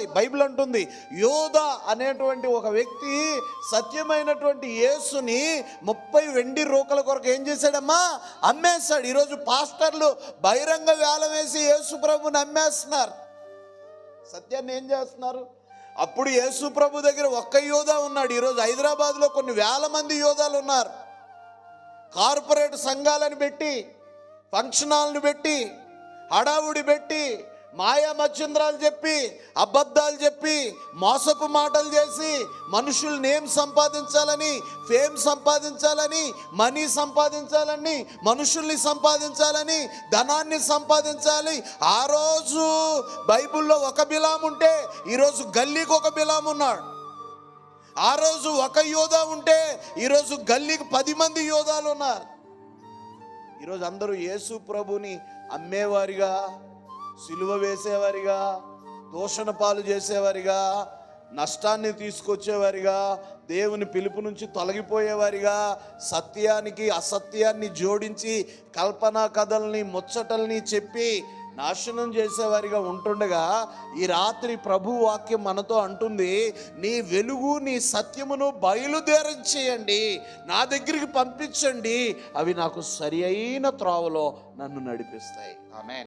అపవాది. బైబిల్ అంటుంది యోధా అనేటువంటి ఒక వ్యక్తి సత్యమైనటువంటి యేసుని 30 వెండి రూకల కొరకు ఏం చేశాడమ్మా? అమ్మేశాడు. ఈరోజు పాస్టర్లు బహిరంగ వేలం వేసి యేసు ప్రభుని అమ్మేస్తున్నారు. సత్యాన్ని ఏం చేస్తున్నారు? అప్పుడు యేసు ప్రభు దగ్గర ఒక్క యోధా ఉన్నాడు. ఈరోజు హైదరాబాద్లో కొన్ని వేల మంది యోధాలు ఉన్నారు. కార్పొరేట్ సంఘాలను పెట్టి, ఫంక్షన్ హాల్ని పెట్టి, హడావుడి పెట్టి, మాయా మచ్చింద్రాలు చెప్పి, అబద్ధాలు చెప్పి, మోసపు మాటలు చేసి మనుషులు నేమ్ సంపాదించాలని, ఫేమ్ సంపాదించాలని, మనీ సంపాదించాలని, మనుషుల్ని సంపాదించాలని, ధనాన్ని సంపాదించాలి. ఆ రోజు బైబిల్లో ఒక బిలాం ఉంటే ఈరోజు గల్లీకి ఒక బిలాం ఉన్నాడు. ఆ రోజు ఒక యోధా ఉంటే ఈరోజు గల్లీకి 10 మంది యోధాలు ఉన్నారు. ఈరోజు అందరూ యేసు ప్రభుని అమ్మేవారిగా, సిలువ వేసేవారిగా, దూషణ పాలు చేసేవారిగా, నష్టాన్ని తీసుకొచ్చేవారిగా, దేవుని పిలుపు నుంచి తొలగిపోయేవారిగా, సత్యానికి అసత్యాన్ని జోడించి కల్పనా కథల్ని, ముచ్చటల్ని చెప్పి నాశనం చేసేవారిగా ఉంటుండగా, ఈ రాత్రి ప్రభు వాక్యం మనతో అంటుంది, నీ వెలుగు నీ సత్యమును బయలుదేరం చేయండి, నా దగ్గరికి పంపించండి, అవి నాకు సరి అయిన త్రోవలో నన్ను నడిపిస్తాయి. ఆమేన్.